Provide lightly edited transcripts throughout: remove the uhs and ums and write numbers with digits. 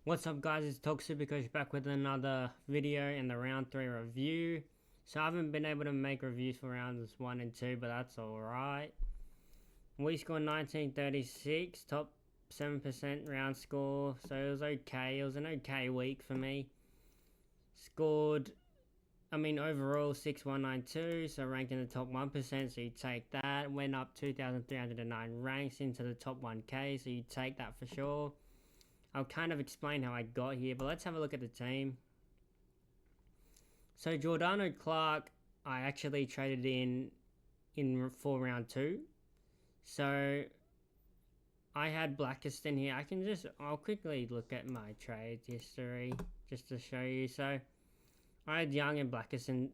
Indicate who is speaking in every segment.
Speaker 1: What's up guys, it's SuperCoach back with another video in the round 3 review. So I haven't been able to make reviews for rounds 1 and 2, but that's alright. We scored 1936, top 7% round score, so it was okay. It was an okay week for me. Overall 6192, so ranked in the top 1%, so you take that. Went up 2,309 ranks into the top 1k, so you take that for sure. I'll kind of explain how I got here, but let's have a look at the team. So Giordano Clark, I actually traded in for round 2. So I had Blackiston here. I'll quickly look at my trade history just to show you. So I had Young and Blackiston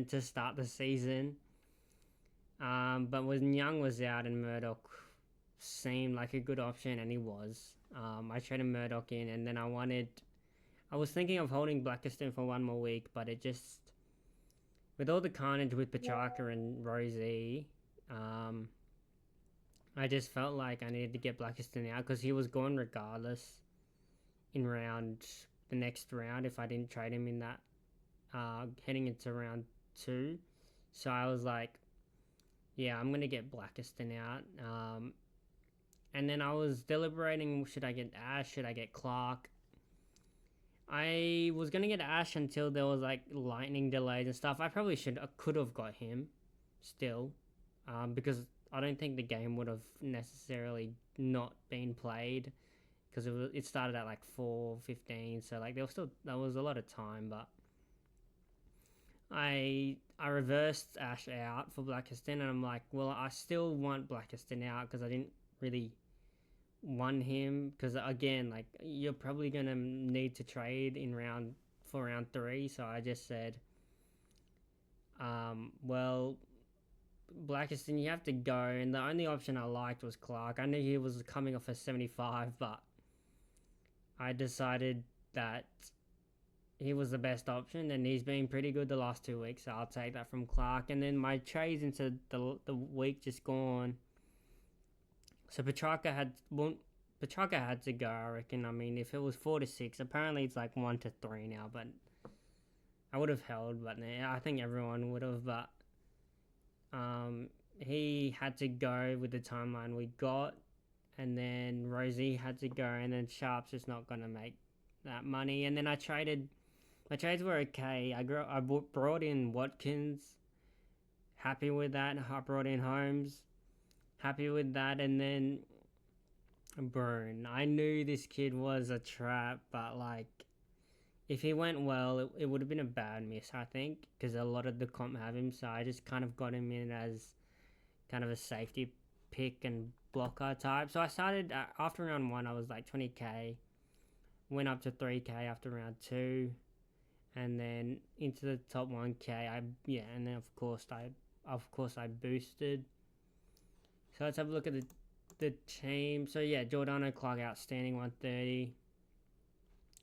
Speaker 1: to start the season. But when Young was out and Murdoch seemed like a good option, and he was. I traded Murdoch in, and then I was thinking of holding Blackiston for one more week, but with all the carnage with Petrarca and Rosie, I just felt like I needed to get Blackiston out because he was gone regardless in the next round if I didn't trade him in that, heading into round 2. So I was like, yeah, I'm going to get Blackiston out. And then I was deliberating, should I get Ash, should I get Clark? I was going to get Ash until there was like lightning delays and stuff. I could have got him still, because I don't think the game would have necessarily not been played because it started at like 4:15, so like there was a lot of time, but I reversed Ash out for Blackiston, and I'm like, well, I still want Blackiston out because I didn't really want him, because again, like, you're probably gonna need to trade for round 3. So I just said, well, Blackiston, you have to go, and the only option I liked was Clark. I knew he was coming off a 75, but I decided that he was the best option, and he's been pretty good the last 2 weeks, so I'll take that from Clark. And then my trades into the week just gone. So Petrarca had to go, I reckon. I mean, if it was 4-6, apparently it's like 1-3 now, but I would have held, but I think everyone would have, but he had to go with the timeline we got, and then Rosie had to go, and then Sharp's just not going to make that money. And then my trades were okay. I brought in Watkins, happy with that. I brought in Holmes, happy with that. And then Burn, I knew this kid was a trap, but like, if he went well, it would have been a bad miss, I think, because a lot of the comp have him. So I just kind of got him in as kind of a safety pick and blocker type. So I started after round 1, I was like 20k, went up to 3k after round 2, and then into the top 1k. And then of course I boosted. So let's have a look at the team. So yeah, Giordano Clark outstanding, 130.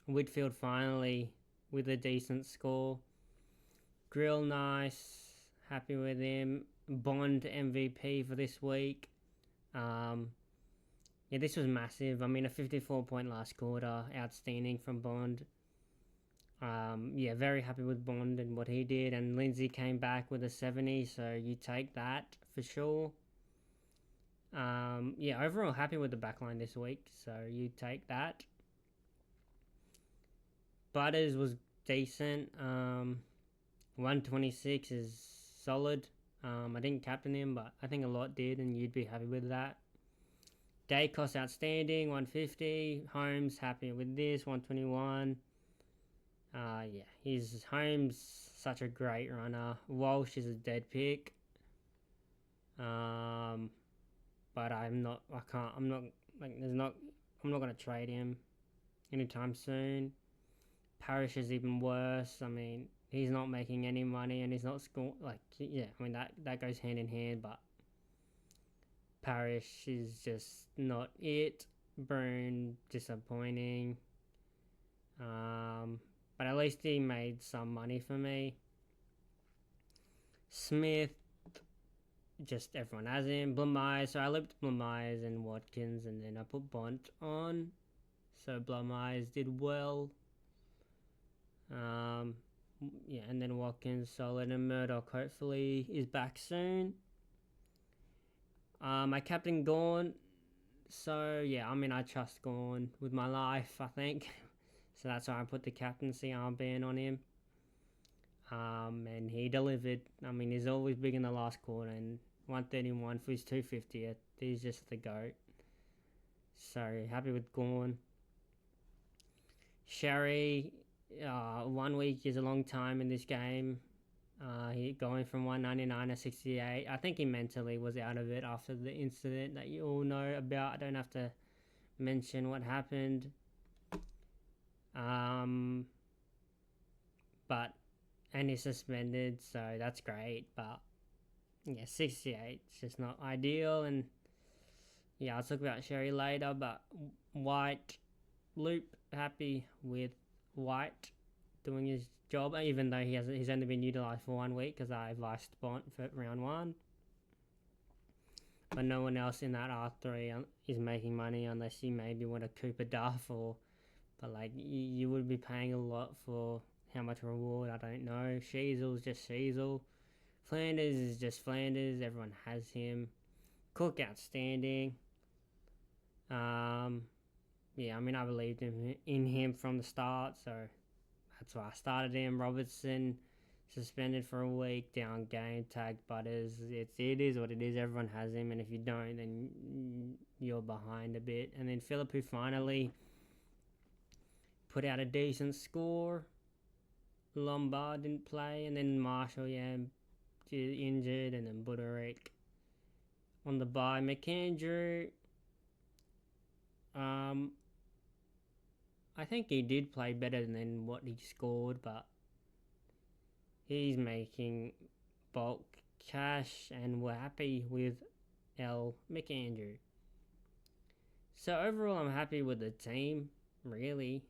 Speaker 1: Whitfield finally with a decent score. Grill nice, happy with him. Bond MVP for this week. Yeah, this was massive. I mean, a 54-point last quarter, outstanding from Bond. Yeah, very happy with Bond and what he did. And Lindsay came back with a 70, so you take that for sure. Yeah, overall happy with the backline this week, so you take that. Butters was decent. 126 is solid. I didn't captain him, but I think a lot did, and you'd be happy with that. Dacos outstanding, 150. Holmes happy with this, 121. Yeah, Holmes such a great runner. Walsh is a dead pick. But I'm not gonna trade him anytime soon. Parrish is even worse. I mean, he's not making any money, and he's not scoring. Like, yeah, I mean, that goes hand in hand, but Parrish is just not it. Burn, disappointing. But at least he made some money for me. Smith, just everyone has him. Blamires, so I looped Blamires and Watkins, and then I put Bont on. So Blum Eyes did well. Yeah, and then Watkins, solid, and Murdoch hopefully is back soon. My captain gone, so yeah, I mean I trust Gorn with my life, I think. So that's why I put the captaincy armband on him. And he delivered. I mean, he's always big in the last quarter, and 131 for his 250th. He's just the GOAT. So happy with Gorn. Sherry, 1 week is a long time in this game. He going from 199 to 68. I think he mentally was out of it after the incident that you all know about. I don't have to mention what happened. But and he's suspended, so that's great. But yeah, 68 is just not ideal. And yeah, I'll talk about Sherry later. But White, Loop, happy with White doing his job, even though he's only been utilised for 1 week because I vice Bont for round 1. But no one else in that R3 is making money unless you maybe want a Cooper Duff but like you would be paying a lot for how much reward, I don't know. Sheasel's just Sheasel. Flanders is just Flanders. Everyone has him. Cook outstanding. Yeah, I mean I believed in him from the start, so that's why I started him. Robertson suspended for a week, down game, tag Butters. It is what it is. Everyone has him, and if you don't, then you're behind a bit. And then Phillip, who finally put out a decent score. Lombard didn't play, and then Marshall, injured, and then Buderick on the bye. McAndrew, I think he did play better than what he scored, but he's making bulk cash, and we're happy with L. McAndrew. So overall, I'm happy with the team, really.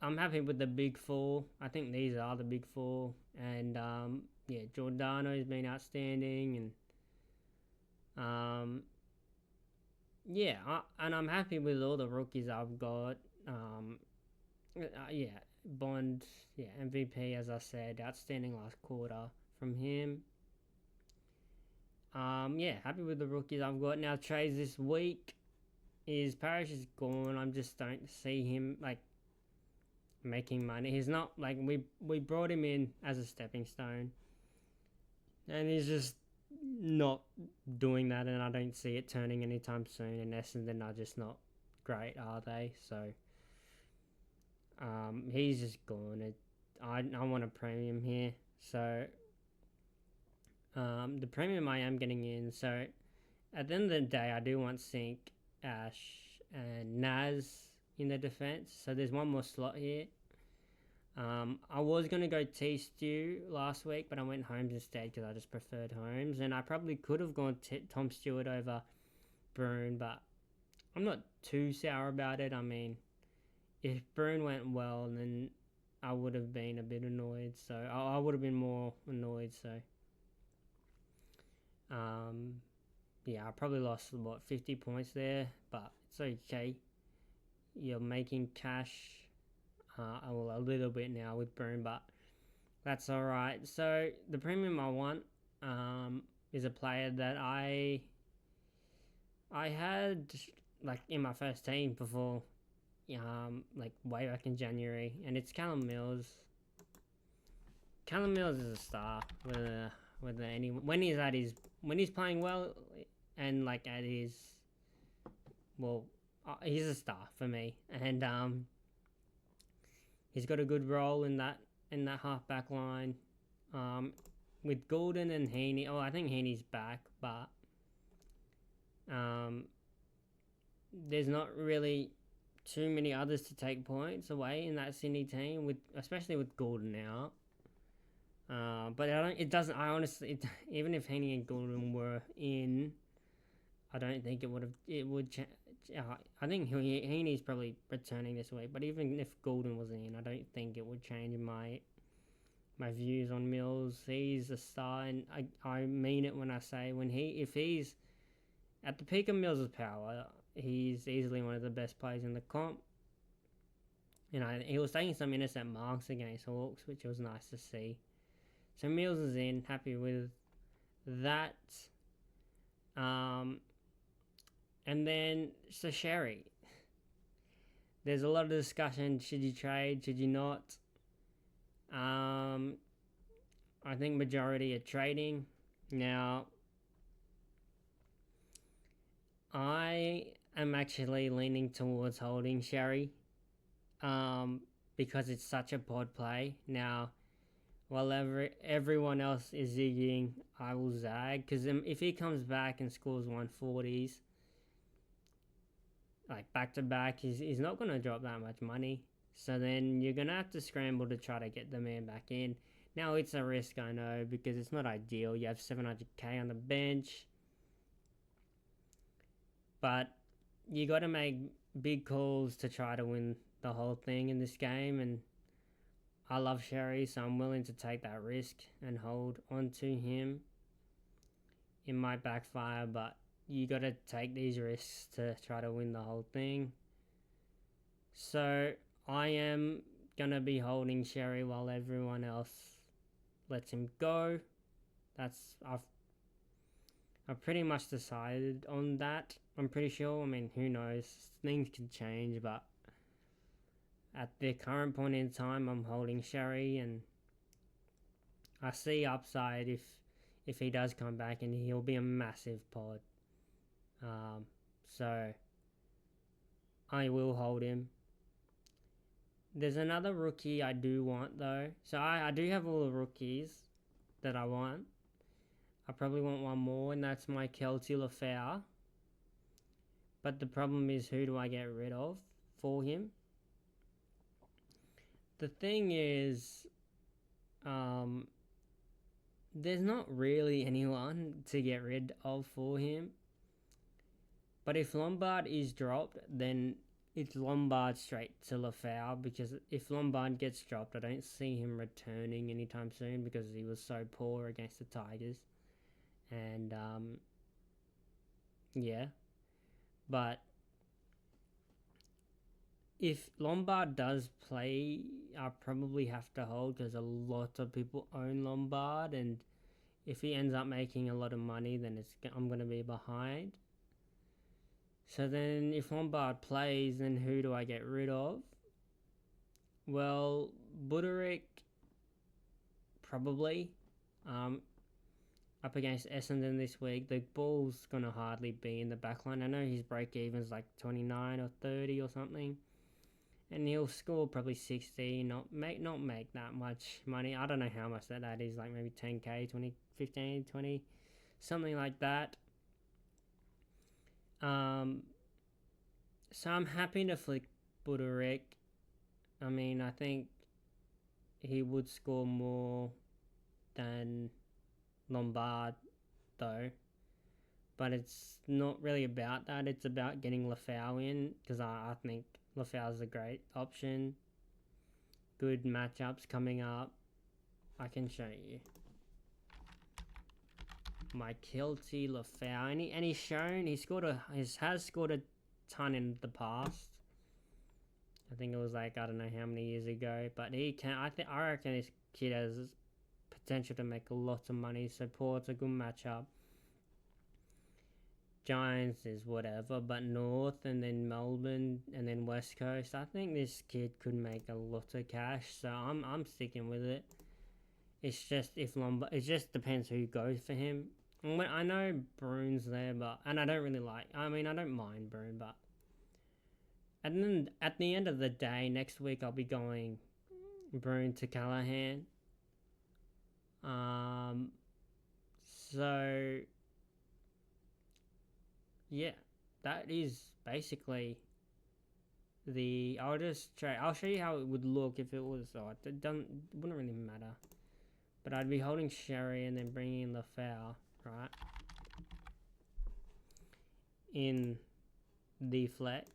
Speaker 1: I'm happy with the big four. I think these are the big four. And, Giordano's been outstanding. And, and I'm happy with all the rookies I've got. Bond, MVP, as I said, outstanding last quarter from him. Happy with the rookies I've got. Now, trades this week is Parrish is gone. I just don't see him, making money. He's not, we brought him in as a stepping stone. And he's just not doing that, and I don't see it turning anytime soon. And Essendon are just not great, are they? So, he's just gone. I want a premium here. So, the premium I am getting in. So, at the end of the day, I do want Sink, Ash, and Naz in the defense. So, there's one more slot here. I was going to go T-Stew last week, but I went Holmes instead because I just preferred Holmes. And I probably could have gone Tom Stewart over Bruin, but I'm not too sour about it. I mean, if Bruin went well, then I would have been a bit annoyed. So I would have been more annoyed. So, I probably lost, 50 points there, but it's okay. You're making cash. A little bit now with Broom, but that's alright. So the premium I want is a player that I had in my first team before, way back in January, and it's Callum Mills. Callum Mills is a star when he's playing well and he's a star for me, and he's got a good role in that half-back line. With Golden and Heaney. I think Heaney's back, but there's not really too many others to take points away in that Sydney team, especially with Golden out. But even if Heaney and Golden were in, I don't think it would change. I think Heaney's probably returning this week, but even if Golden was in, I don't think it would change my views on Mills. He's a star, and I mean it when I say if he's at the peak of Mills' power, he's easily one of the best players in the comp. He was taking some innocent marks against Hawks, which was nice to see. So Mills is in, happy with that. And then so Sherry. There's a lot of discussion. Should you trade? Should you not? I think majority are trading. Now, I am actually leaning towards holding Sherry. Because it's such a pod play. Now, while everyone else is zigging, I will zag. Because if he comes back and scores 140s, like back to back, he's not going to drop that much money. So then you're going to have to scramble to try to get the man back in. Now, it's a risk, I know, because it's not ideal. You have 700k on the bench. But you got to make big calls to try to win the whole thing in this game, and I love Sherry, so I'm willing to take that risk and hold on to him. It might backfire, but you got to take these risks to try to win the whole thing. So I am going to be holding Sherry while everyone else lets him go. I've pretty much decided on that. I'm pretty sure. I mean, who knows? Things can change, but at the current point in time, I'm holding Sherry, and I see upside if he does come back, and he'll be a massive pod. So I will hold him. There's another rookie I do want though. So I do have all the rookies that I want. I probably want one more, and that's my Kelty Lafau. But the problem is, who do I get rid of for him? The thing is, there's not really anyone to get rid of for him. But if Lombard is dropped, then it's Lombard straight to Lafau, because if Lombard gets dropped, I don't see him returning anytime soon because he was so poor against the Tigers. And, yeah. But if Lombard does play, I probably have to hold because a lot of people own Lombard, and if he ends up making a lot of money, then I'm going to be behind. So then if Lombard plays, then who do I get rid of? Well, Buderick, probably. Up against Essendon this week, the ball's going to hardly be in the backline. I know his break-even's like 29 or 30 or something. And he'll score probably 60, not make that much money. I don't know how much that is, like maybe 10k, 20, 15, 20, something like that. So I'm happy to flick Buderick. I mean, I think he would score more than Lombard, though. But it's not really about that. It's about getting Lafau in, because I think Lafau's a great option. Good matchups coming up. I can show you. My Kelty Lafau, and he's shown he has scored a ton in the past. I think it was like, I don't know how many years ago, but he can. I reckon this kid has potential to make a lot of money. So Port's a good matchup. Giants is whatever, but North and then Melbourne and then West Coast, I think this kid could make a lot of cash. So I'm sticking with it. It's just it just depends who goes for him. I know Brune's there, and I don't really I don't mind Brune, but and then at the end of the day, next week I'll be going Brune to Callahan. So yeah, that is basically I'll show you how it would look if it was, it wouldn't really matter. But I'd be holding Sherry and then bringing in Lafau, right? In the flex.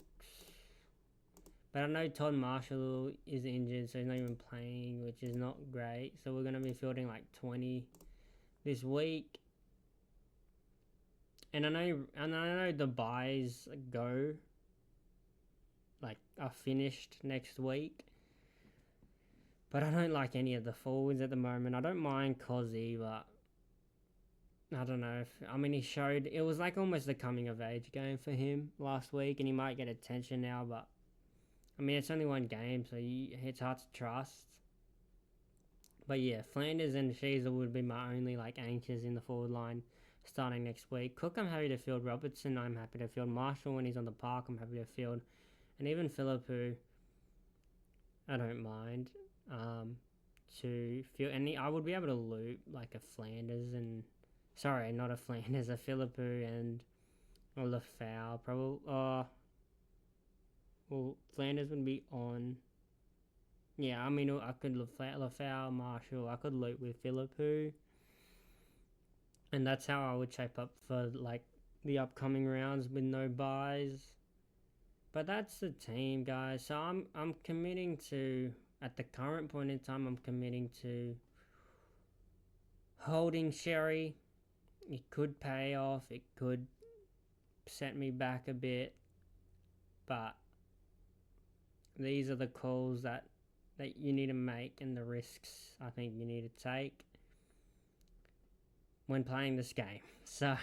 Speaker 1: But I know Todd Marshall is injured, so he's not even playing, which is not great. So we're going to be fielding like 20 this week. And I know the buys go are finished next week. But I don't like any of the forwards at the moment. I don't mind Cozzy, but I don't know. He showed it was like almost a coming of age game for him last week, and he might get attention now. But it's only one game, so it's hard to trust. But yeah, Flanders and Sheezel would be my only anchors in the forward line starting next week. Cook, I'm happy to field. Robertson, I'm happy to field. Marshall, when he's on the park, I'm happy to field. And even Philippou, I don't mind to field. And I would be able to loop a Flanders and... Sorry, not a Flanders, a Philippou and a Lafau. Probably... well, Flanders would be on... Yeah, I could Lafau, Marshall. I could loop with Philippou. And that's how I would shape up for, the upcoming rounds with no buys. But that's the team, guys. So I'm committing to... At the current point in time, I'm committing to holding Sherry. It could pay off. It could set me back a bit. But these are the calls that you need to make and the risks I think you need to take when playing this game. So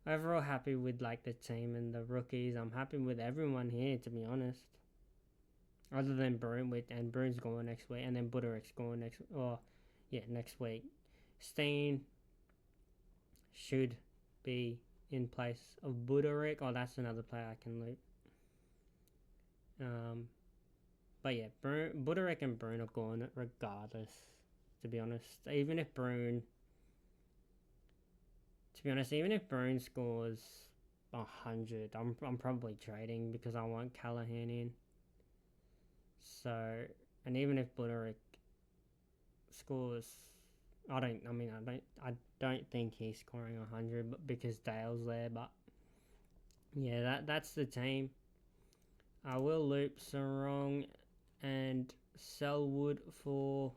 Speaker 1: overall happy with the team and the rookies. I'm happy with everyone here, to be honest. Other than Broom, and Broom's going next week, and then Buderick's going next week. Steen should be in place of Buderick. Oh, that's another player I can loop. But yeah, Buderick and Bruin are going regardless, to be honest. Even if Bruin scores 100, I'm probably trading because I want Callahan in. So, and even if Buderick scores, I don't think he's scoring 100, but because Dale's there. But yeah, that's the team. I will loop Sarong and Selwood for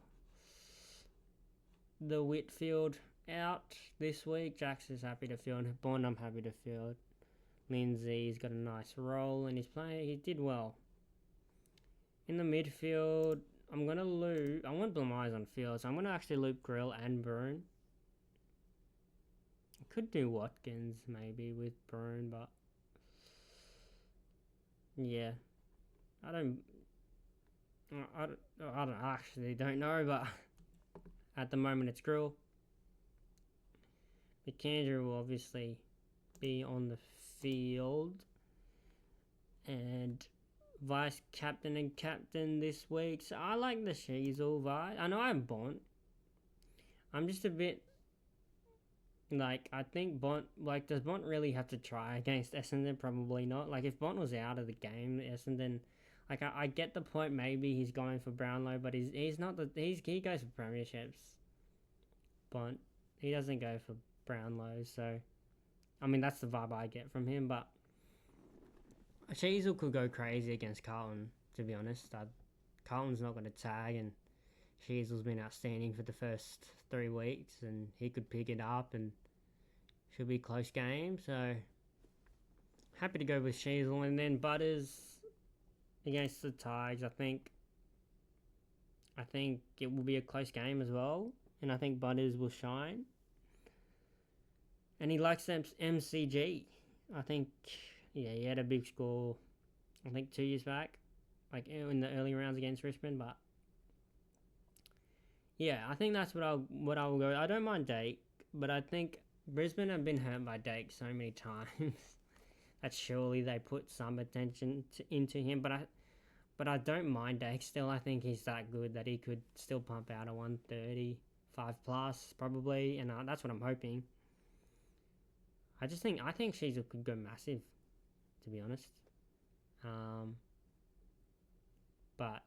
Speaker 1: the Whitfield out this week. Jax is happy to field. Bond, I'm happy to field. Lindsay's got a nice role and he did well. In the midfield, I'm going to loop... I want Blameyes on field, so I'm going to actually loop Grill and Bruin. I could do Watkins maybe with Bruin, but... Yeah. I actually don't know, but at the moment it's Grill. McAndrew will obviously be on the field. And vice captain and captain this week. So I like the Sheezel vibe. I know I have Bont. I'm just a bit... I think Bont... does Bont really have to try against Essendon? Probably not. If Bont was out of the game, Essendon... I get the point, maybe he's going for Brownlow, but he's not the... He goes for premierships. Bont. He doesn't go for Brownlow, so... that's the vibe I get from him, but... Sheezel could go crazy against Carlton, to be honest. Carlton's not going to tag, and Sheezel's been outstanding for the first 3 weeks, and he could pick it up, and should be a close game, so... Happy to go with Sheezel, and then Butters... against the Tigers, I think it will be a close game as well, and I think Butters will shine. And he likes MCG. I think, he had a big score, I think 2 years back, in the early rounds against Richmond, but yeah, I think that's what I will go. I don't mind Dake, but I think Brisbane have been hurt by Dake so many times that surely they put some attention into him, but I don't mind Dake still. I think he's that good that he could still pump out a 135 plus probably, and that's what I'm hoping. I think Sheezel could go massive, to be honest. But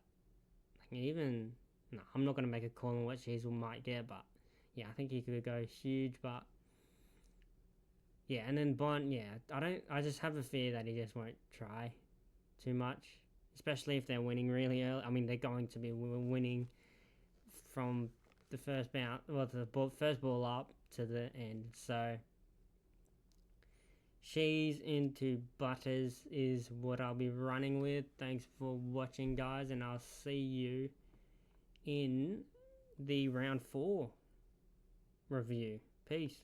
Speaker 1: I'm not going to make a call on what Sheezel might get, but yeah, I think he could go huge, but yeah, and then Bond, I just have a fear that he just won't try too much, especially if they're winning really early. They're going to be winning from the first bounce, the first ball up to the end, so cheese into butters is what I'll be running with. Thanks for watching, guys, and I'll see you in the round 4 review. Peace.